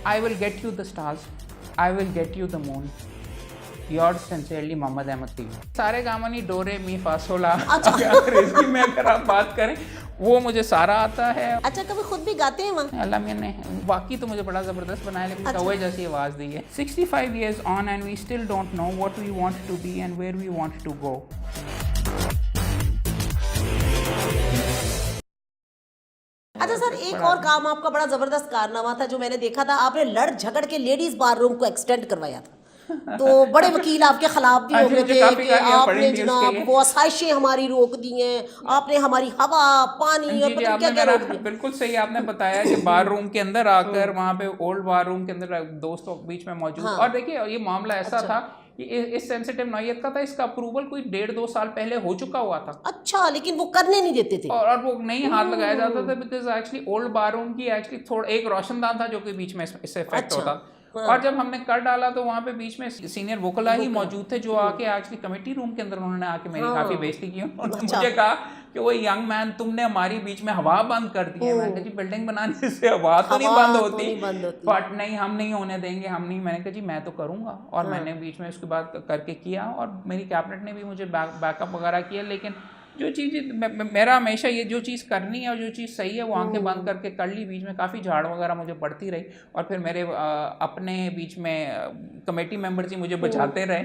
I will get you the stars, I will get you the moon. Yours sincerely, Mohammad Ahmad TV. सारे गामानी डोरे मी फासोला अंग्रेजी में अगर आप बात करें वो मुझे सारा आता है। अच्छा, कभी खुद भी गाते हैं वहाँ? अल्लाह मियां ने वाकई तो मुझे बड़ा ज़बरदस्त बनाया, लेकिन कौवे जैसी आवाज़ दी है। 65 years on and we still don't know what we want to be and where we want to go. अच्छा सर, एक और काम आपका बड़ा जबरदस्त कारनामा था जो मैंने देखा था, आपने लड़ झगड़ के लेडीज बार रूम को एक्सटेंड करवाया था। तो बड़े वकील आपके खिलाफ भी हो गए थे कि आपने जनाब वो आसाइशें हमारी रोक दी हैं, आपने हमारी हवा पानी और पता क्या क्या रोक दिया। बिल्कुल सही आपने बताया कि बार रूम के अंदर आकर वहाँ पे ओल्ड बार रूम के अंदर दोस्तों बीच में मौजूद, और देखिए ये मामला ऐसा था कि इस सेंसिटिव नौयत का था, इसका अप्रूवल कोई 1.5-2 साल पहले हो चुका हुआ था। अच्छा, लेकिन वो करने नहीं देते थे और वो नहीं हाथ लगाया जाता था, because actually old bar room की एक्चुअली थोड़ा एक रोशनदान था जो कि बीच में इससे इफेक्ट होता। और जब हमने कर डाला तो वहाँ पे बीच में सीनियर वोकला ही मौजूद थे जो आके एक्चुअली कमेटी रूम के अंदर उन्होंने आके मेरी काफी बेइज्जती की। उन्होंने मुझे कहा कि वो यंग मैन, तुमने हमारी बीच में हवा बंद कर दी है। मैंने कहा जी बिल्डिंग बनाने से हवा तो नहीं बंद होती, बट नहीं हम नहीं होने देंगे, हम नहीं। मैंने कहा जी मैं तो करूँगा, और मैंने बीच में उसके बाद करके किया, और मेरी कैबिनेट ने भी मुझे बैकअप वगैरह किया। लेकिन जो चीज़ मेरा हमेशा ये जो चीज़ करनी है और जो चीज़ सही है वो आंखें बंद करके कर ली। बीच में काफ़ी झाड़ वगैरह मुझे पड़ती रही, और फिर मेरे अपने बीच में कमेटी मेंबर जी मुझे बचाते रहे।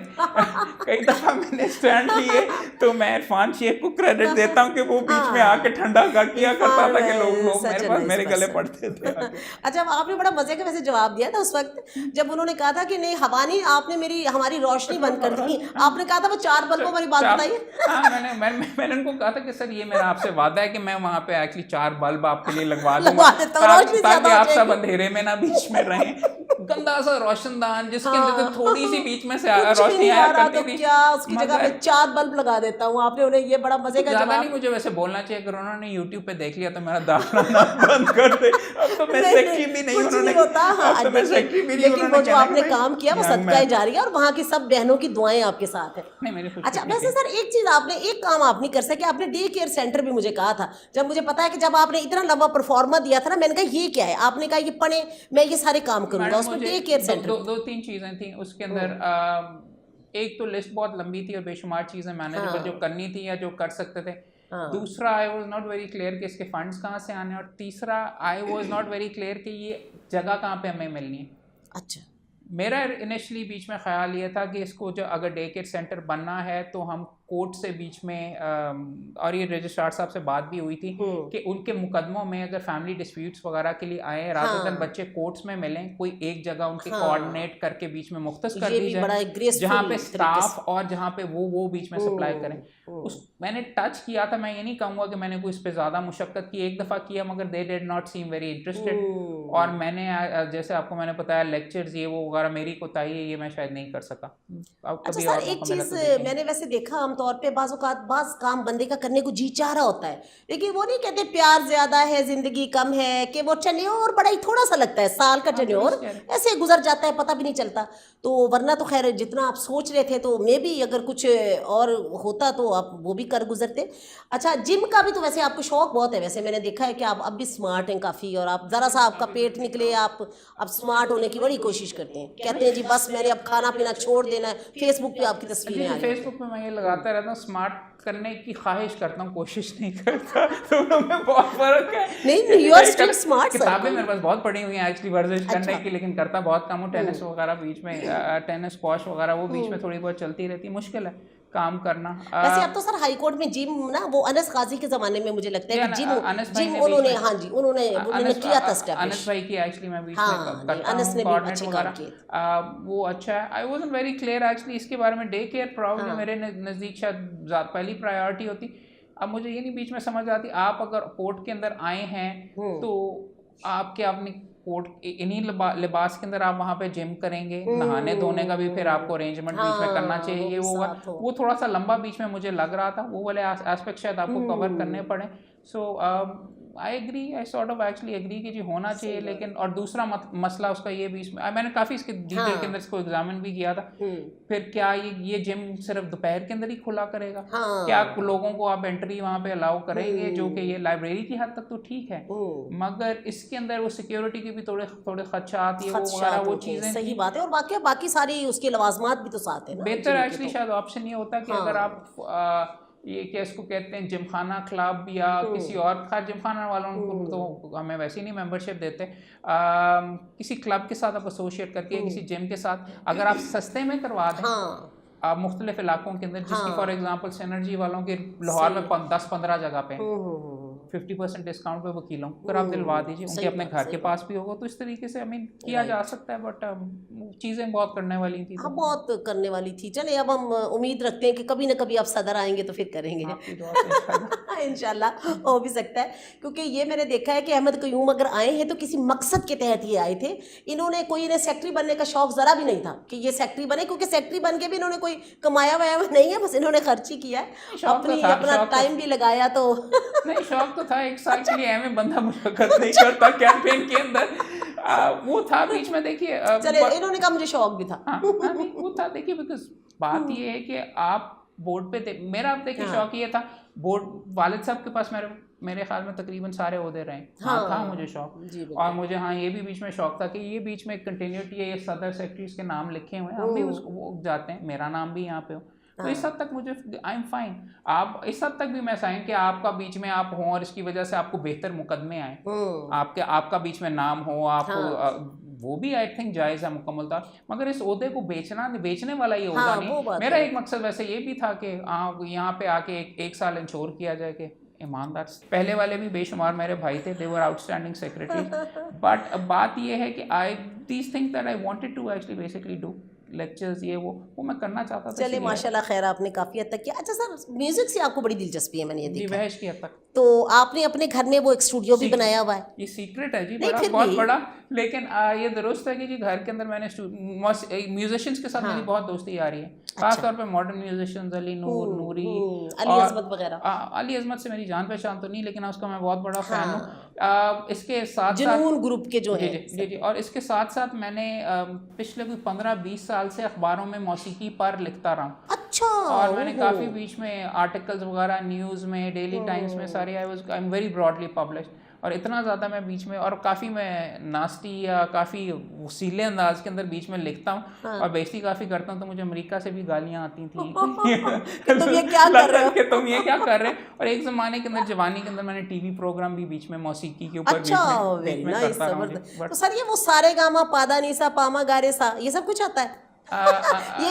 कई दफ़ा मैंने स्टैंड लिए तो मैं इरफान शेख को क्रेडिट देता हूँ कि वो बीच में आके ठंडा कर किया करता था कि लोग मेरे पास मेरे गले पड़ते थे। अच्छा, आपने बड़ा मजे का वैसे जवाब दिया था उस वक्त जब उन्होंने कहा था कि नहीं हवा नहीं, आपने हमारी रोशनी बंद कर दी। आपने कहा था वो 4 बल्बों वाली बात बताइए। मैंने उनको कहा था कि सर ये मेरा आपसे वादा है कि मैं वहाँ पे एक्चुअली 4 बल्ब आपके लिए लगवा दूंगा ताकि आप सब अंधेरे में ना बीच में रहें। गंदा सा रोशनदान जिसके अंदर थोड़ी सी बीच में से रोशनी आया करती थी, क्या उसकी जगह पे 4 बल्ब लगा देता हूँ। आपने उन्हें ये बड़ा मजे का जवाब नहीं मुझे वैसे बोलना चाहिए, अगर उन्होंने YouTube पे देख लिया तो मेरा दाखिला बंद कर दे। अब तो मैं सेक्रेटरी भी नहीं, उन्होंने अब तो मैं सेक्रेटरी भी नहीं। लेकिन वो जो आपने काम किया वो सदका जारी है, और वहाँ की सब बहनों की दुआएं आपके साथ है। अच्छा, वैसे सर एक चीज आपने एक काम आप नहीं कर सके, आपने डे केयर सेंटर भी मुझे कहा था। जब मुझे पता है कि जब आपने इतना लंबा परफॉर्मा दिया था ना, मैंने कहा ये क्या है, आपने कहा ये पढ़े मैं ये सारे काम करूंगा। उसमें डे केयर सेंटर 2-3 चीजें थी उसके अंदर। एक तो लिस्ट बहुत लंबी थी और बेशुमार चीजें मैनेजेबल जो करनी थी या जो कर सकते थे। दूसरा I was not very clear कि इसके फंड्स कहाँ से आने, और तीसरा I was not very clear कि ये जगह कहाँ पे हमें मिलनी है। अच्छा, मेरा इनिशियली बीच में ख्याल ये था कि इसको जो अगर डे केयर सेंटर बनना है तो हम कोर्ट से बीच में और ये रजिस्ट्रार साहब से बात भी हुई थी कि उनके मुकदमों में अगर फैमिली डिस्प्यूट्स वगैरह के लिए आए, रादर देन बच्चे कोर्ट्स में मिलें, कोई एक जगह उनके कोऑर्डिनेट करके बीच में मुख्तस कर दी जाए जहाँ पे स्टाफ और जहाँ पे वो बीच में सप्लाई करें। मैंने टच किया था, मैं ये नहीं कहूँगा कि मैंने कोई इस पर ज़्यादा मुशक्क़त की, एक दफ़ा किया मगर they did not seem very interested. और मैंने जैसे आपको मैंने बताया लेक्चर्स ये वो वगैरह मेरी कोताही है, ये मैं शायद नहीं कर सका। अच्छा सर, एक चीज़ मैंने वैसे देखा तौर पे बाज़ काम बंदे का करने को जी चाह रहा होता है, लेकिन वो नहीं कहते प्यार ज्यादा है जिंदगी कम है, कि वो टेन्योर बड़ा ही थोड़ा सा लगता है, साल का टेन्योर ऐसे गुजर जाता है, पता भी नहीं चलता। तो वरना तो खैर जितना आप सोच रहे थे तो मे भी अगर कुछ और होता तो आप वो भी कर गुजरते। अच्छा, जिम का भी तो वैसे आपको शौक बहुत है, वैसे मैंने देखा है कि आप अब भी स्मार्ट हैं काफ़ी, और आप ज़रा सा आपका पेट निकले आप अब स्मार्ट होने की बड़ी कोशिश करते हैं, कहते हैं जी बस मैंने अब खाना पीना छोड़ देना है। फेसबुक पे आपकी तस्वीरें आ रही हैं। फेसबुक पे मैं ये लगाता रहता हूँ, स्मार्ट करने की ख्वाहिश करता हूँ, कोशिश नहीं करता। दोनों में बहुत फर्क है। नहीं, यू आर स्टिल स्मार्ट। किताबें मेरे पास बहुत पढ़ी हुई हैं एक्चुअली वर्जिश करने की, लेकिन करता बहुत कम हूँ। टेनिस वगैरह बीच में, टेनिस स्क्वॉश वगैरह वो बीच में थोड़ी बहुत चलती रहती है, मुश्किल है काम करना। वैसे अब तो सर हाई कोर्ट में जिम ना, वो अनस काजी के जमाने में मुझे लगता है कि जिम उन्होंने, हाँ जी, उन्होंने किया था स्टेब्लिश। अनस भाई की एक्चुअली मैं बीच में करता हूं कोऑर्डिनेट वगैरह, वो अच्छा है। I wasn't very clear actually इसके बारे में। डे केयर प्रॉब्लम मेरे नज़दीक शायद पहली प्रायोरिटी होती। अब मुझे ये नहीं बीच में समझ आती, आप अगर कोर्ट के अंदर आए हैं तो आपके अपनी कोर्ट इन्हीं लिबास के अंदर आप वहाँ पे जिम करेंगे, नहाने धोने का भी फिर आपको अरेंजमेंट बीच में करना चाहिए। वो थोड़ा सा लंबा बीच में मुझे लग रहा था, वो वाले एस्पेक्ट शायद आपको कवर करने पड़े। So I agree, I sort of actually agree कि जी होना चाहिए, लेकिन और दूसरा मसला उसका ये बीच में मैंने काफ़ी इसके डिटेल के अंदर इसको एग्जामिन भी किया था, फिर क्या ये जिम सिर्फ दोपहर के अंदर ही खुला करेगा? क्या लोगों को आप एंट्री वहाँ पे अलाउ करेंगे? जो कि ये लाइब्रेरी की हद तक तो ठीक है, मगर इसके अंदर वो सिक्योरिटी के भी थोड़े खदशात ये वो चीज़ें, सही बात है। और बाकी सारी उसकी लवाजमात भी तो साथ है ना। बेहतर एक्चुअली शायद ऑप्शन ये होता कि अगर आप ये क्या इसको कहते हैं जिमखाना क्लब या किसी और, खैर जिमखाना वालों को तो हमें वैसे ही नहीं मेंबरशिप देते, किसी क्लब के साथ आप एसोसिएट करके किसी जिम के साथ अगर आप सस्ते में करवा दें आप मुख्तलिफ इलाकों के अंदर, जिसकी फॉर एग्जांपल सिनर्जी वालों के लाहौर में 10-15 जगह पे 50% डिस्काउंट पे वकीलों अगर आप दिलवा दीजिए, उनके अपने घर के पास भी होगा, तो इस तरीके से किया जा सकता है। बट चीज़ें बहुत करने वाली थी, हाँ बहुत करने वाली थी। चले अब हम उम्मीद रखते हैं कि कभी ना कभी आप सदर आएंगे तो फिर करेंगे इंशाल्लाह हो भी सकता है, क्योंकि ये मैंने देखा है कि अहमद क़यूम अगर आए हैं तो किसी मकसद के तहत ही आए थे। इन्होंने इन्हें सेक्रेटरी बनने का शौक ज़रा भी नहीं था कि ये सेक्रेटरी बने, क्योंकि सेक्रेटरी बन के भी इन्होंने कोई कमाया वाया नहीं है, बस इन्होंने खर्ची किया है अपना टाइम भी लगाया तो नहीं शौक तो था, 1 साल के लिए एम बंदा मुशक्कत नहीं करता कैंपेन के अंदर, वो था बीच में। देखिए चले इन्होंने कहा मुझे शौक भी था, नहीं वो था, देखिए बिकॉज बात ये है कि आप बोर्ड पे मेरा अब देखिए शौक ये था, बोर्ड वालिद साहब के पास मेरे ख्याल में तकरीबन सारे ओहदे रहे, था मुझे शौक, और मुझे ये भी बीच में शौक था कि ये बीच में कंटिन्यूटी है, ये सदर सेक्रेटरीज के नाम लिखे हुए हैं, हम भी वो जाते हैं, मेरा नाम भी यहाँ पे हो, तो इस हद तक मुझे आई एम फाइन। आप इस हद तक भी मैं साइन कि आपका बीच में आप हों और इसकी वजह से आपको बेहतर मुकदमे आए, आपका बीच में नाम हो, आप वो भी आई थिंक जायज़ है मुकम्मल था, मगर इस ओहदे को बेचने वाला ये ओहदा नहीं। मेरा एक मकसद वैसे ये भी था कि यहाँ पे आके एक साल इंश्योर किया जाए कि ईमानदार, पहले वाले भी बेशुमार मेरे भाई थे, they were outstanding secretary, but बात ये है कि these things that I wanted to actually basically do lectures, ये वो मैं करना चाहता था। चलिए माशाल्लाह खैर आपने काफ़ी हद तक किया। अच्छा सर, म्यूजिक से आपको बड़ी दिलचस्पी है, मैंने ये देखा। वहश की हद तक। तो आपने अपने घर में वो एक स्टूडियो भी बनाया हुआ है? ये सीक्रेट है जी, बहुत बड़ा, लेकिन ये दुरुस्त है कि जी घर के अंदर मैंने म्यूजिशियंस के साथ मेरी बहुत दोस्ती आ रही है, खास तौर पे मॉडर्न म्यूजिशियंस, अली नूर, नूरी, अली अज़मत वगैरह। अली अज़मत से मेरी जान पहचान तो नहीं, लेकिन उसका मैं बहुत बड़ा फैन हूँ। इसके साथ जुनून ग्रुप के जो है जी, और इसके साथ साथ मैंने पिछले कोई 15-20 साल से अखबारों में मौसीकी पर लिखता रहा हूँ। अच्छा। और मैंने काफ़ी बीच में आर्टिकल्स वगैरह न्यूज़ में, डेली टाइम्स में सारे I am very broadly published, और इतना ज़्यादा मैं बीच में, और काफ़ी मैं नास्टी या काफ़ी वसीले अंदाज के अंदर बीच में लिखता हूँ और बेइज्जती काफ़ी करता हूँ, तो मुझे अमेरिका से भी गालियाँ आती थी तुम ये क्या कर रहे हो, तुम ये क्या कर रहे हो। और एक ज़माने के अंदर जवानी के अंदर मैंने टीवी प्रोग्राम भी बीच में मौसीकी के ऊपर बीच में करता रहा हूँ। तो सर ये वो सारे गामा पादा नीसा पामा गारे सा ये सब कुछ आता है?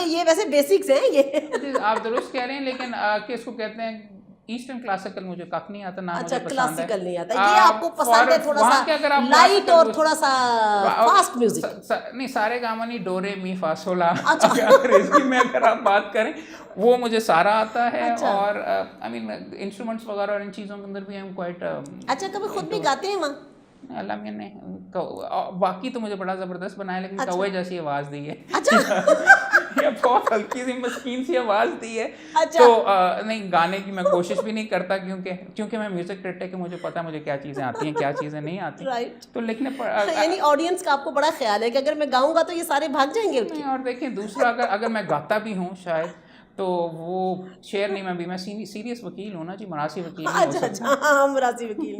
ये वैसे बेसिक्स हैं ये आप दुरुस्त कह रहे हैं, लेकिन किसको कहते हैं ईस्टर्न क्लासिकल मुझे कख नहीं आता ना। अच्छा, क्लासिकल नहीं आता, ये आपको पसंद है थोड़ा सा लाइट और थोड़ा सा फास्ट म्यूजिक? नहीं, सारे गामा नहीं, डोरे मी फा सोला, अंग्रेजी में अगर आप बात करें वो मुझे सारा आता है। और आई मीन इंस्ट्रूमेंट्स वगैरह और इन चीज़ों के अंदर भी हम क्वाइट। अच्छा, कभी खुद भी गाते हैं वहाँ? अल्लाह मियां ने बाकी तो मुझे बड़ा ज़बरदस्त बनाया, लेकिन कौवे जैसी आवाज़ दी है। अच्छा ये बहुत हल्की सी मस्कीन सी आवाज़ दी है। अच्छा। तो नहीं, गाने की मैं कोशिश भी नहीं करता, क्योंकि मैं म्यूजिक क्रिटिक है, मुझे पता है मुझे क्या चीज़ें आती हैं क्या चीज़ें नहीं आती। राइट। तो लिखने पर यानी ऑडियंस का आपको बड़ा ख्याल है कि अगर मैं गाऊंगा तो ये सारे भाग जाएंगे। और देखें दूसरा, अगर मैं गाता भी हूँ शायद, तो वो शेर नहीं, मैं सीरियस वकील हूँ ना जी, मरासी वकील। अच्छा, हाँ मरासी वकील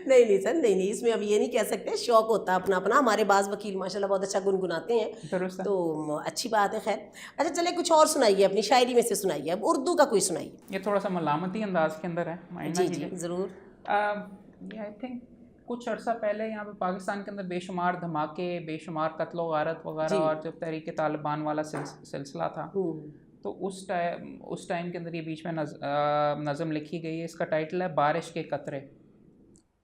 नहीं सर, नहीं इसमें अब ये नहीं कह सकते, शौक होता है अपना। हमारे बाज़ वकील माशाल्लाह बहुत अच्छा गुनगुनाते हैं, तो अच्छी बात है। खैर, अच्छा चले कुछ और सुनाइए, अपनी शायरी में से सुनाइए, अब उर्दू का कोई सुनाइए। ये थोड़ा सा मलामती अंदाज के अंदर है। जी ज़रूर। आई थिंक कुछ अर्सा पहले यहाँ पे पाकिस्तान के अंदर बेशुमार धमाके, बेशुमार कत्ल गारत वगैरह, और जब तहरीक तालिबान वाला सिलसिला था, तो उस टाइम के अंदर ये बीच में नज़म लिखी गई है। इसका टाइटल है बारिश के कतरे।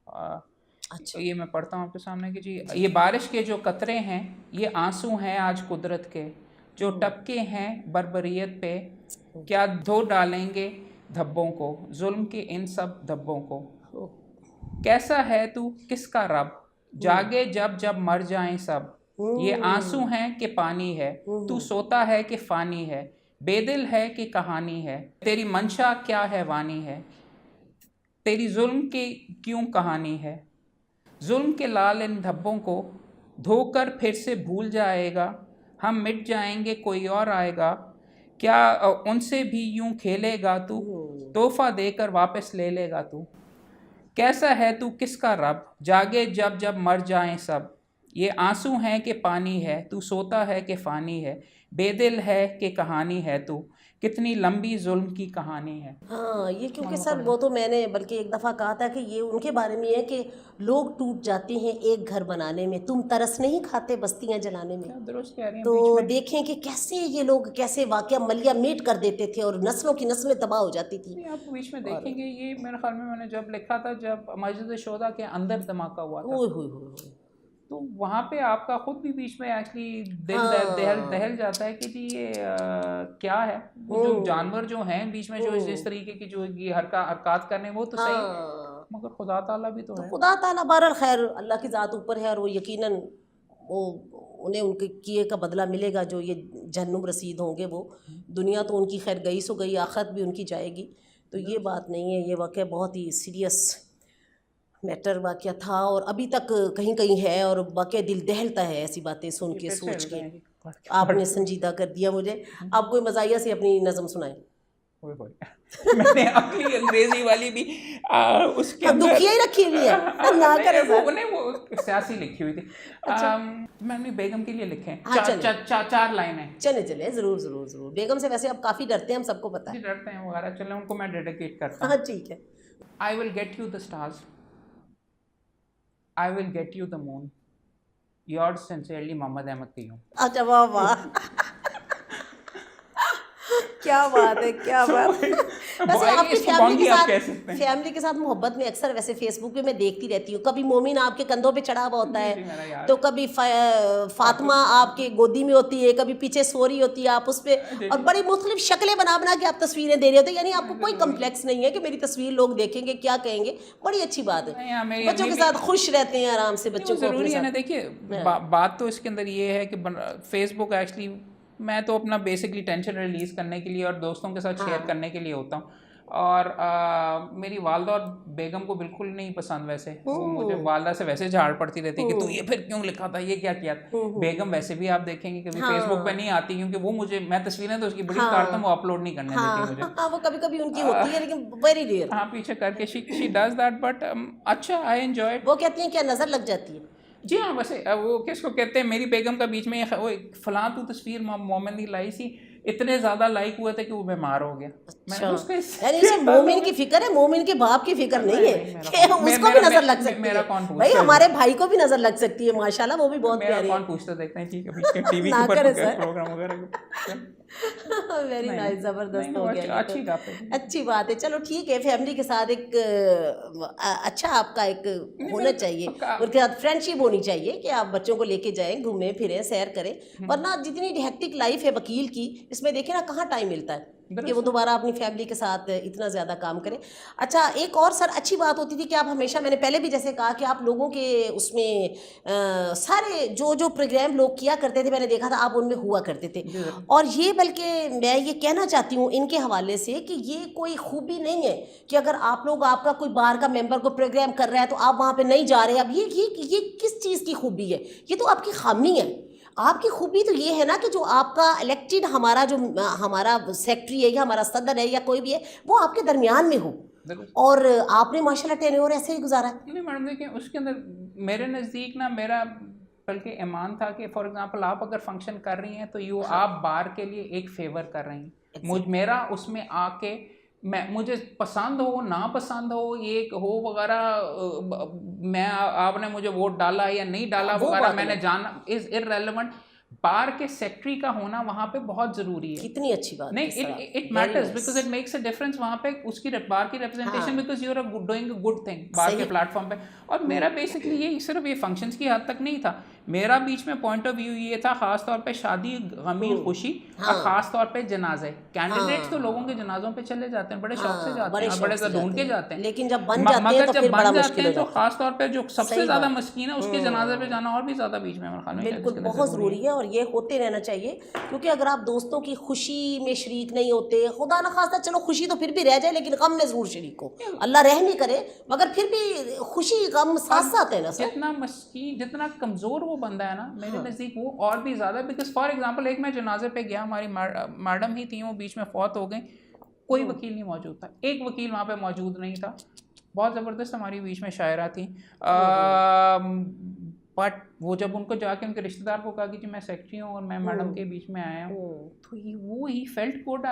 अच्छा। तो ये मैं पढ़ता हूँ आपके सामने कि जी, ये बारिश के जो कतरे हैं ये आंसू हैं आज कुदरत के, जो टपके हैं बर्बरियत पे, क्या धो डालेंगे धब्बों को, जुल्म के इन सब धब्बों को। कैसा है तू किसका रब, जागे जब जब मर जाएं सब, ये आंसू हैं कि पानी है, तू सोता है कि फ़ानी है, बेदिल है कि कहानी है, तेरी मंशा क्या है वानी है, तेरी जुल्म की क्यों कहानी है, जुल्म के लाल इन धब्बों को धोकर फिर से भूल जाएगा, हम मिट जाएंगे कोई और आएगा, क्या उनसे भी यूं खेलेगा तू, तोहफा देकर वापस ले लेगा तू, कैसा है तू किसका रब, जागे जब जब मर जाएं सब, ये आंसू हैं कि पानी है, तू सोता है कि फ़ानी है, बेदिल है कि कहानी है तू, कितनी लंबी जुल्म की कहानी है। हाँ, ये क्योंकि सर वो तो मैंने बल्कि एक दफ़ा कहा था कि ये उनके बारे में है कि लोग टूट जाते हैं एक घर बनाने में, तुम तरस नहीं खाते बस्तियां जलाने में। दुरुस्त कह रही हैं। तो देखें कि कैसे ये लोग कैसे वाकया मलिया मेट कर देते थे और नस्लों की नस्लें तबाह हो जाती थी। आप बीच में देखेंगे, ये मेरे ख्याल में मैंने जब लिखा था जब मस्जिद शोदा के अंदर धमाका हुआ था, तो वहाँ पे आपका खुद भी बीच में एक्चुअली दिल दहल जाता है कि जी ये क्या है, वो जो जानवर जो हैं बीच में जो इस तरीके की जो ये हरकत करने, वो तो सही, मगर खुदा ताला भी तो है। खुदा ताला बहरहाल खैर अल्लाह की ज़ात ऊपर है और वो यकीनन वो उन्हें उनके किए का बदला मिलेगा, जो ये जहन्नुम रसीद होंगे वो। दुनिया तो उनकी खैर गई सो गई, आखिरत भी उनकी जाएगी, तो ये बात नहीं है। ये वाकया बहुत ही सीरियस मैटर वाकया था और अभी तक कहीं कहीं है और वाकया दिल दहलता है ऐसी बातें सुन के, सोच के। आपने संजीदा कर दिया मुझे। आप कोई मज़ाहिया से अपनी नज़म सुनाएं। मैंने अपनी अंग्रेजी वाली भी उसके अंदर दुखिया ही रखी हुई है ना करे वो सियासी लिखी हुई थी। मैंने बेगम के लिए लिखे हैं, चार लाइनें। चले जरूर जरूर जरूर। बेगम से वैसे आप काफ़ी डरते हैं, हम सबको पता है। डरते हैं वगैरह, चले उनको मैं डेडिकेट करता हूँ। हाँ ठीक है। I will get you the stars, I will get you the moon, yours sincerely Mohammad Ahmad Qayyum. अच्छा वाह वाह क्या बात है, क्या बात है। वैसे आपकी फैमिली के साथ मोहब्बत में अक्सर वैसे फेसबुक पे मैं देखती रहती हूँ, कभी मोमिन आपके कंधों पे चढ़ा हुआ होता है, तो कभी फातिमा आपके गोदी में होती है, कभी पीछे सो रही होती है आप उस पर, और बड़ी मुख्तलिफ शक्लें बना बना के आप तस्वीरें दे रहे होते हैं। यानी आपको कोई कम्प्लेक्स नहीं है कि मेरी तस्वीर लोग देखेंगे क्या कहेंगे। बड़ी अच्छी बात है, बच्चों के साथ खुश रहते हैं आराम से। बच्चों को जरूरी है ना। देखिए बात तो इसके अंदर ये है कि फेसबुक एक्चुअली मैं तो अपना बेसिकली टेंशन रिलीज़ करने के लिए और दोस्तों के साथ शेयर करने के लिए होता हूँ। और मेरी वालदा और बेगम को बिल्कुल नहीं पसंद वैसे, वो मुझे वालदा से वैसे झाड़ पड़ती रहती कि तू ये फिर क्यों लिखा था, ये क्या किया। बेगम वैसे भी आप देखेंगे कभी फेसबुक पे नहीं आती, क्योंकि वो मुझे, मैं तस्वीरें तो उसकी बड़ी उतारता हूँ, वो अपलोड नहीं करने देती मुझे। वो कभी कभी उनकी होती है लेकिन वेरी रेयर। हाँ, पीछे करके शी डज दैट, बट अच्छा आई एंजॉय इट। वो कहती हैं क्या नज़र लग जाती है। जी हाँ, वैसे वो किसको कहते हैं, मेरी बेगम का बीच में वो फलां तू तस्वीर मोमिन की लाई सी, इतने ज़्यादा लाइक हुए थे कि वो बीमार हो गया। अच्छा। यानी मोमिन की फिक्र है, मोमिन के बाप की फिक्र नहीं है कि उसको भी नजर लग सकती है। भाई हमारे भाई को भी नजर लग सकती है, माशाल्लाह वो भी बहुत प्यारी है। कौन पूछता देखते हैं, ठीक है बीच के टीवी पर प्रोग्राम वगैरह। वेरी नाइस, जबरदस्त हो गया। अच्छी बात है। चलो ठीक है, फैमिली के साथ एक अच्छा आपका एक होना चाहिए, उनके साथ फ्रेंडशिप होनी चाहिए कि आप बच्चों को लेके जाएं, घूमें फिरें, सैर करें। वरना जितनी हेक्टिक लाइफ है वकील की, इसमें देखें ना कहाँ टाइम मिलता है कि वो दोबारा अपनी फैमिली के साथ इतना ज़्यादा काम करें। अच्छा, एक और सर अच्छी बात होती थी कि आप हमेशा, मैंने पहले भी जैसे कहा कि आप लोगों के उसमें सारे जो प्रोग्राम लोग किया करते थे, मैंने देखा था आप उनमें हुआ करते थे। और ये बल्कि मैं ये कहना चाहती हूँ इनके हवाले से कि ये कोई खूबी नहीं है कि अगर आप लोग, आपका कोई बार का मेंबर को प्रोग्राम कर रहा है तो आप वहाँ पर नहीं जा रहे। अब ये किस चीज़ की खूबी है? ये तो आपकी खामी है। आपकी खूबी तो ये है ना कि जो आपका इलेक्टेड हमारा सेक्रेटरी है या हमारा सदर है या कोई भी है, वो आपके दरमियान में हो, और आपने माशाल्लाह टेन्योर ऐसे ही गुजारा है। नहीं मैडम, देखिए उसके अंदर मेरे नज़दीक ना मेरा बल्कि ईमान था कि फॉर एग्जांपल आप अगर फंक्शन कर रही हैं तो आप बार के लिए एक फेवर कर रही हैं। मेरा उसमें आके मुझे पसंद हो ना पसंद हो, ये हो वगैरह, मैं आपने मुझे वोट डाला या नहीं डाला वगैरह मैंने जाना इज इररेलेवेंट। बार के सेक्रेटरी का होना वहाँ पे बहुत ज़रूरी है। कितनी अच्छी बात नहीं, it matters because it makes a difference वहाँ पे उसकी बार की representation, because you are doing a good thing bar के प्लेटफॉर्म पे। और मेरा बेसिकली ये सिर्फ ये फंक्शंस की हद तक नहीं था, मेरा बीच में पॉइंट ऑफ व्यू ये था, खास तौर पे शादी, गमी, खुशी, और खास तौर पे जनाजे। कैंडिडेट्स तो लोगों के जनाजों पे चले जाते हैं, बड़े शौक से जाते हैं, बड़े से ढूंढ के जाते हैं, लेकिन जब बन जाते हैं तो फिर बड़ा मुश्किल हो तो खास तौर पे जो सबसे ज्यादा मस्कीन है उसके जनाजे पे जाना और भी ज्यादा बीच में मेरे ख्याल में बिल्कुल बहुत ज़रूरी है, और ये होते रहना चाहिए। क्योंकि अगर आप दोस्तों की खुशी में शरीक नहीं होते, खुदा ना खास्ता चलो खुशी तो फिर भी रह जाए, लेकिन गम में ज़रूर शरीक हो, अल्लाह रह नहीं करे, मगर फिर भी खुशी गम साथ साथ है ना सर। जितना मस्कीन, जितना कमज़ोर वो बंदा है ना, मेरे नज़दीक वो और भी ज़्यादा। बिकॉज फॉर एग्जांपल, एक मैं जनाजे पे गया, हमारी मैडम ही थी, वो बीच में फौत हो गई, कोई वकील नहीं मौजूद था, एक वकील वहाँ पे मौजूद नहीं था। बहुत ज़बरदस्त हमारी बीच में शायरा थी, बट वो जब उनको जाके उनके रिश्तेदार को कहा कि जी मैं सेक्रेटरी हूँ और मैं मैडम के बीच में आया हूँ, तो he felt good,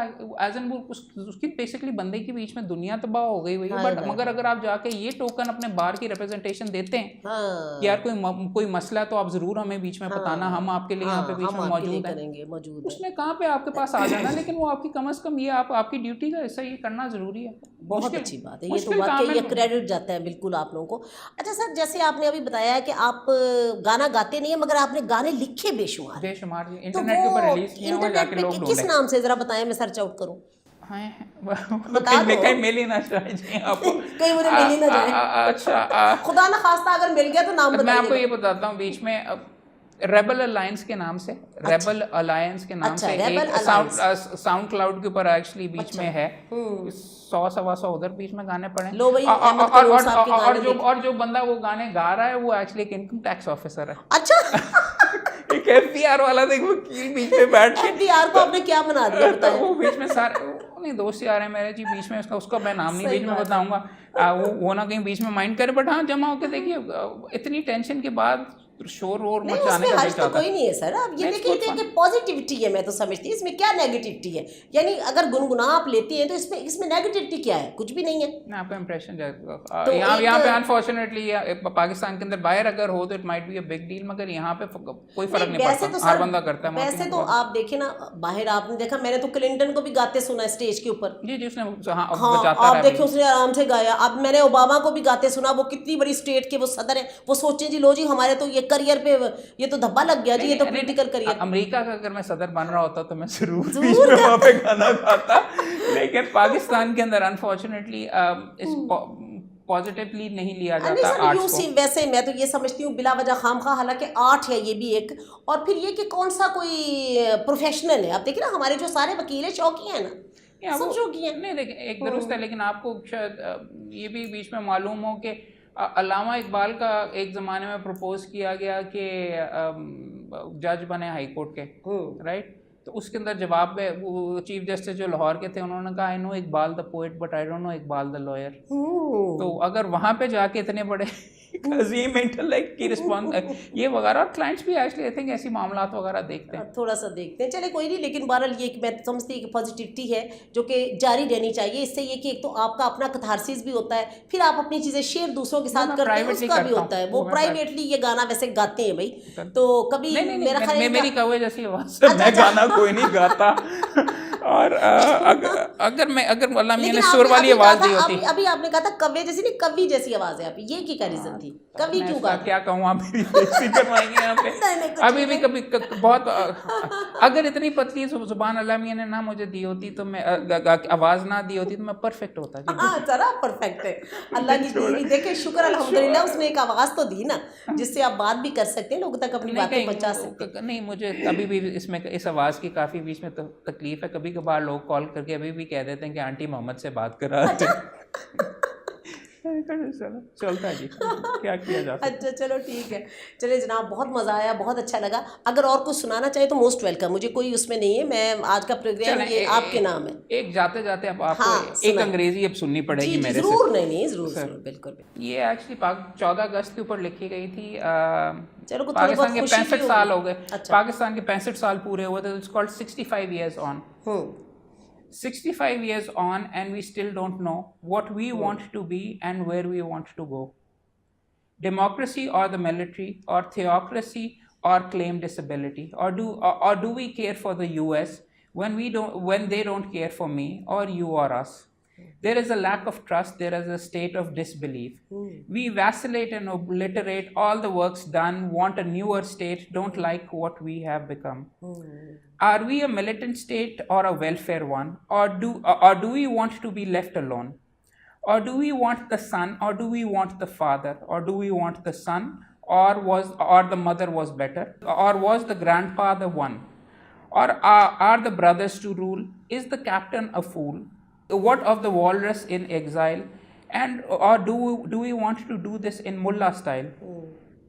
as an वो उसकी बेसिकली बंदे के बीच में दुनिया तबाह हो गई हुई है। बट मगर अगर आप जाके ये टोकन अपने बार की रिप्रेजेंटेशन देते हैं कि यार कोई मसला है तो आप ज़रूर हमें बीच में बताना, हम आपके लिए यहाँ पे बीच में मौजूद हैं, उसने कहाँ पे आपके पास आ जाना, लेकिन वो आपकी कम अज़ कम ये आपकी ड्यूटी का हिस्सा, ये करना ज़रूरी है। बहुत अच्छी बात है, ये तो वाकई ये क्रेडिट जाता है बिल्कुल आप लोगों को। अच्छा सर, जैसे आपने अभी बताया है कि आप गाना गाते नहीं है, मगर आपने गाने लिखे बेशुमार जी, इंटरनेट के ऊपर रिलीज किए हुए, जाके लोग किस नाम से जरा बताएं, मैं सर्च आउट करूं। कहीं मिल ही ना जाए आपको, कहीं मुझे मिल ही ना जाए। अच्छा, खुदा ना खास्ता अगर मिल गया तो नाम बताइए। मैं आपको ये बताता हूँ, बीच में रेबल अलायंस के नाम से, रेबल अलायंस के नाम से एक साउंड क्लाउड के ऊपर एक्चुअली बीच में है, 100-125 उधर बीच में गाने पड़े। और जो बंदा वो गाने गा रहा है वो एक्चुअली एक इनकम टैक्स ऑफिसर है। अच्छा। एक एफबीआर वाला देखो वकील बीच में बैठ के, एफबीआर को आपने क्या बना दिया बताएं। वो बीच में सारे नहीं दोस्त आ रहे हैं मेरे जी बीच में, उसका मैं नाम नहीं बीच में बताऊंगा, वो ना कहीं बीच में माइंड करे, बट हाँ जमा होकर देखिए इतनी टेंशन के बाद शोर वोर मचाने का नहीं चाहता। कोई नहीं है सर, अब ये देखिए कि पॉजिटिविटी है, मैं तो समझती हूँ इसमें क्या नेगेटिविटी है, यानी अगर गुनगुना आप लेती हैं तो इसमें नेगेटिविटी क्या है, कुछ भी नहीं है। मैं आपका इंप्रेशन यहाँ पे अनफॉर्चुनेटली पाकिस्तान के अंदर बाहर अगर हो तो it might be a big deal, मगर यहाँ पे कोई फर्क नहीं पड़ता, हर बंदा करता है। वैसे तो आप देखे ना, बाहर आपने देखा, मैंने तो क्लिंटन को भी गाते सुना है स्टेज के ऊपर। जी उसने आप देखिए उसने आराम से गाया। अब मैंने ओबामा को भी गाते सुना, वो कितनी बड़ी स्टेट के वो सदर है, वो सोचे जी लो जी हमारे तो ये करियर पे ये तो धब्बा लग गया जी, ये तो पॉलिटिकल करियर। अमेरिका का अगर मैं सदर बन रहा होता तो मैं जरूर वहाँ पे गाना गाता, लेकिन पाकिस्तान के अंदर अनफॉर्चुनेटली पॉजिटिवली नहीं लिया जाता आर्ट्स को। वैसे मैं तो ये समझती हूँ बिला वजह खामखा, हालांकि आर्ट है ये भी एक, और फिर ये कि कौन सा कोई प्रोफेशनल है। आप देखिए ना हमारे जो सारे वकील है शौकी है ना, सब शौकी है। नहीं देखिए एक दुरुस्त है, लेकिन आपको शायद ये भी बीच में मालूम हो कि अल्लामा इकबाल का एक ज़माने में प्रपोज किया गया कि जज बने हाई कोर्ट के, राइट, तो उसके अंदर जवाब में वो चीफ जस्टिस जो लाहौर के थे उन्होंने कहा I know Iqbal the poet but I don't know Iqbal the lawyer. तो अगर वहाँ पे जाके इतने बड़े अजीम इंटेलेक्ट की रिस्पॉन्स ये वगैरह, क्लाइंट्स भी एक्चुअली आई थिंक ऐसी मामलात वगैरह देखते हैं, थोड़ा सा देखते हैं। चले कोई नहीं, लेकिन बहरहाल ये मैं समझती हूँ कि पॉजिटिविटी है जो कि जारी रहनी चाहिए। इससे ये कि एक तो आपका अपना कैथारसिस भी होता है, फिर आप अपनी चीज़ें शेयर दूसरों के साथ करते हैं, उसका भी होता है। वो प्राइवेटली ये गाना वैसे गाते हैं भाई, तो कभी मेरा ख्याल है मेरी कौवे जैसी आवाज़ से मैं गाना कोई नहीं गाता, और अगर अल्लाह मियां ने सुर वाली आवाज़ दी होती। अभी आपने कहा था कव्वे जैसी, नहीं कवि जैसी आवाज़ है आपकी, ये की क्या रीज़न थी? कवि क्यों गाते? क्या कहूँ, आप मेरी बेइज्जती करवाएंगे यहाँ पे। अभी भी कभी बहुत अगर इतनी पतली जुबान अल्लाह मियां ने ना मुझे दी होती तो मैं आवाज़ ना दी होती तो मैं परफेक्ट होता जी। हाँ जरा परफेक्ट है, अल्लाह की दी। देखिए शुक्र अल्हम्दुलिल्लाह उसने एक आवाज़ तो दी ना जिससे आप बात भी कर सकते हैं, लोगों तक अपनी बातें पहुँचा सकते हैं। नहीं मुझे अभी भी इसमें इस आवाज़ की काफ़ी बीच में तकलीफ है। कभी कभार लोग कॉल करके अभी भी कह देते हैं कि आंटी मोहम्मद से बात करा चलता जी, क्या किया जा सकता। अच्छा चलो ठीक है, चलिए जनाब बहुत मज़ा आया, बहुत अच्छा लगा। अगर और कुछ सुनाना चाहे तो मोस्ट वेलकम, मुझे कोई उसमें नहीं है, मैं आज का प्रोग्राम ये आपके नाम है। एक जाते जाते अब आपको एक अंग्रेजी अब सुननी पड़ेगी मेरे से। जरूर, नहीं जरूर बिल्कुल। ये एक्चुअली 14 अगस्त के ऊपर लिखी गई थी। चलो पाकिस्तान के 65 साल हो गए, पाकिस्तान के 65 साल पूरे हुए थे। It's called 65 years on. 65 years on and we still don't know what we want to be and where we want to go. Democracy or the military, or theocracy or claim disability, or do we care for the US when they don't care for me or you or us? There is a lack of trust, there is a state of disbelief. We vacillate and obliterate all the works done, want a newer state, don't like what we have become. Are we a militant state or a welfare one? Or do we want to be left alone? Or do we want the son, or do we want the father? Or do we want the son, or the mother was better? Or was the grandpa the one? Or are the brothers to rule? Is the captain a fool? What of the walrus in exile? And or do we want to do this in mullah style?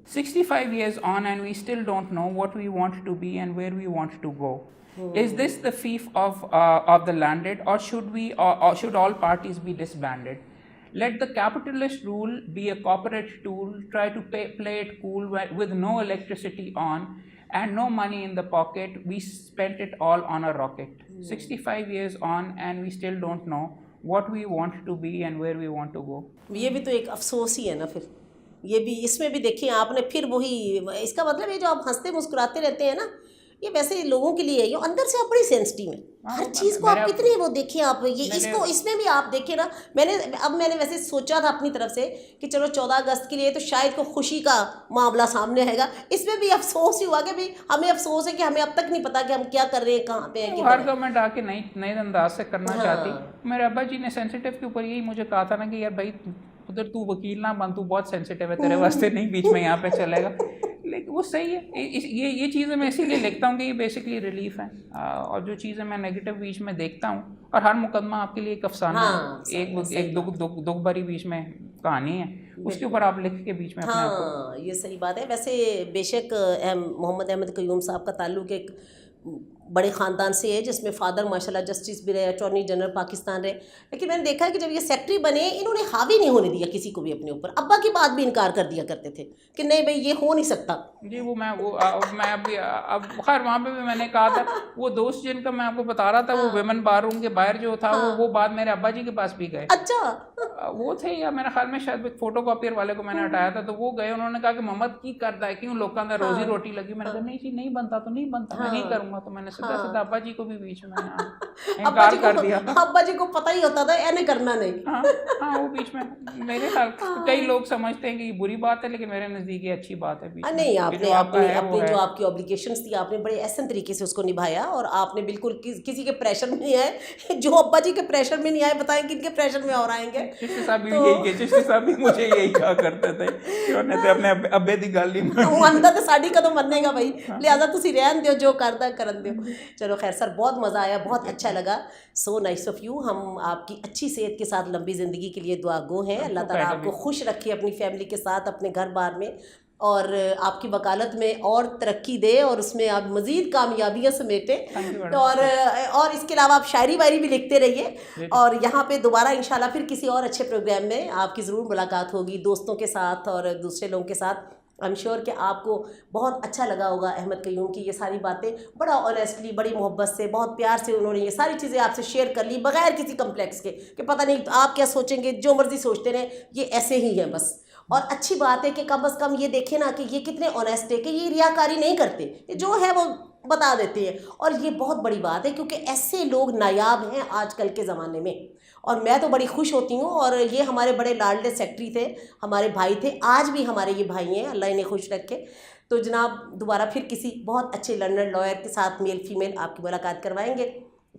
65 years on and we still don't know what we want to be and where we want to go. Is this the fief of the landed, or should all parties be disbanded? Let the capitalist rule be a corporate tool, try to play it cool with no electricity on and no money in the pocket. We spent it all on a rocket. 65 years on and we still don't know what we want to be and where we want to go. ये भी तो एक अफसोस ही है ना फिर, ये भी इसमें भी देखिए आपने फिर वही, इसका मतलब ये जो आप हंसते मुस्कुराते रहते हैं ना, ये वैसे लोगों के लिए है, ये अंदर से आप बड़ी सेंसिटिव है हर चीज़ को, आप कितनी वो देखिए आप ये इसको इसमें भी आप देखिए ना। मैंने वैसे सोचा था अपनी तरफ से कि चलो 14 अगस्त के लिए तो शायद को खुशी का मामला सामने आएगा, इसमें भी अफसोस ही हुआ कि भी हमें अफसोस है कि हमें अब तक नहीं पता कि हम क्या कर रहे हैं, कहाँ पे हैं। हर गवर्नमेंट आके नई अंदाज से करना चाहती। मेरे अब्बा जी ने सेंसिटिव के ऊपर यही मुझे कहा था ना कि यार भाई उधर तू वकील ना बन, तू बहुत सेंसिटिव है, तेरे वास्ते नहीं बीच में यहाँ पे चलेगा। लेकिन वो सही है, ये चीज़ें मैं इसीलिए लिखता हूँ कि ये बेसिकली रिलीफ है। और जो चीज़ें मैं नेगेटिव बीच में देखता हूँ, और हर मुकदमा आपके लिए एक अफसाना है, एक दुख भरी बीच में कहानी है, उसके ऊपर आप लिख के बीच में अपने हाँ ये सही बात है। वैसे बेशक मोहम्मद अहमद क़य्यूम साहब का ताल्लुक एक बड़े ख़ानदान से है जिसमें फादर माशाल्लाह जस्टिस भी रहे, अटॉर्नी जनरल पाकिस्तान रहे, लेकिन मैंने देखा है कि जब ये सेक्रेटरी बने इन्होंने हावी नहीं होने दिया किसी को भी अपने ऊपर। अब्बा की बात भी इनकार कर दिया करते थे कि नहीं भाई ये हो नहीं सकता जी। मैं अभी अब खैर वहाँ पे भी मैंने कहा था, वो दोस्त जिनका मैं आपको बता रहा था वो विमेन बार रूम के बाहर जो था वो बात मेरे अब्बा जी के पास भी गए। अच्छा वो थे, या मेरे ख्याल में शायद फोटो कॉपियर वाले को मैंने हटाया था, तो वो गए, उन्होंने कहा कि मोहम्मद की करता है क्यों, लोगों का रोजी रोटी लगी। मैंने कहा नहीं जी नहीं बनता तो नहीं बनता, मैं नहीं करूँगा। तो मैंने सीधा सीधा अब्बा जी को भी बीच में इनकार कर दिया। अब्बा जी को पता ही होता था ऐने करना नहीं। हाँ वो बीच में मेरे ख्याल कई लोग समझते हैं कि ये बुरी बात है, लेकिन मेरे नज़दीक ये अच्छी बात है। नहीं आपने अपनी जो आपकी ऑब्लिगेशंस थी आपने बड़े एहसन तरीके से उसको निभाया, और आपने बिल्कुल किसी के प्रेशर में नहीं आए। जो अब्बा जी के प्रेशर में नहीं आए, बताएं किनके प्रेशर में और आएंगे। चिश्ती साहब भी यही, चिश्ती साहब भी मुझे यही कहा करते थे कि उन्हें तो अपने अब्बे दी गल नहीं मनता तो साड़ी कदों मन्नेगा भाई, लिहाजा तुसी रहन दियो जो करदा करन दियो। चलो खैर सर, बहुत मज़ा आया, बहुत अच्छा लगा। So nice of you. हम आपकी अच्छी सेहत के साथ लंबी ज़िंदगी के लिए दुआगो हैं। अल्लाह ताला आपको खुश रखे अपनी फैमिली के साथ, अपने घर बार में, और आपकी वकालत में और तरक्की दे और उसमें आप मज़ीद कामयाबियाँ समेटें। और इसके अलावा आप शायरी वायरी भी लिखते रहिए, और यहाँ पे दोबारा इंशाल्लाह फिर किसी और अच्छे प्रोग्राम में आपकी ज़रूर मुलाकात होगी दोस्तों के साथ और दूसरे लोगों के साथ। आई एम श्योर कि आपको बहुत अच्छा लगा होगा अहमद क़य्यूम की ये सारी बातें, बड़ा ऑनेस्टली, बड़ी मोहब्बत से, बहुत प्यार से उन्होंने ये सारी चीज़ें आपसे शेयर कर ली, बगैर किसी कम्प्लेक्स के कि पता नहीं आप क्या सोचेंगे, जो मर्ज़ी सोचते रहें, ये ऐसे ही है बस। और अच्छी बात है कि कम अज़ कम ये देखें ना कि ये कितने ऑनेस्ट है, कि ये रियाकारी नहीं करते, जो है वो बता देते हैं। और ये बहुत बड़ी बात है क्योंकि ऐसे लोग नायाब हैं आजकल के ज़माने में, और मैं तो बड़ी खुश होती हूँ। और ये हमारे बड़े लाडले सेक्रेटरी थे, हमारे भाई थे, आज भी हमारे ये भाई हैं, अल्लाह इन्हें खुश रखे। तो जनाब दोबारा फिर किसी बहुत अच्छे लर्नर लॉयर के साथ मेल फीमेल आपकी मुलाकात करवाएंगे।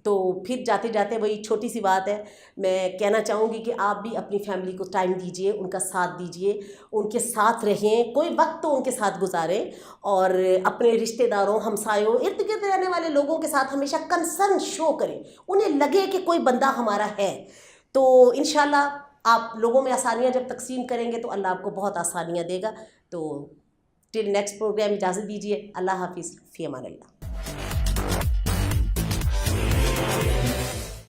तो फिर जाते जाते वही छोटी सी बात है, मैं कहना चाहूँगी कि आप भी अपनी फैमिली को टाइम दीजिए, उनका साथ दीजिए, उनके साथ रहें, कोई वक्त तो उनके साथ गुजारें, और अपने रिश्तेदारों, हमसायों, इर्द गिर्द रहने वाले लोगों के साथ हमेशा कंसर्न शो करें, उन्हें लगे कि कोई बंदा हमारा है। तो इंशाल्लाह आप लोगों में आसानियाँ जब तकसीम करेंगे तो अल्लाह आपको बहुत आसानियाँ देगा। तो टिल नेक्स्ट प्रोग्राम इजाज़त दीजिए। अल्लाह हाफिज़, फ़ी अमान अल्लाह।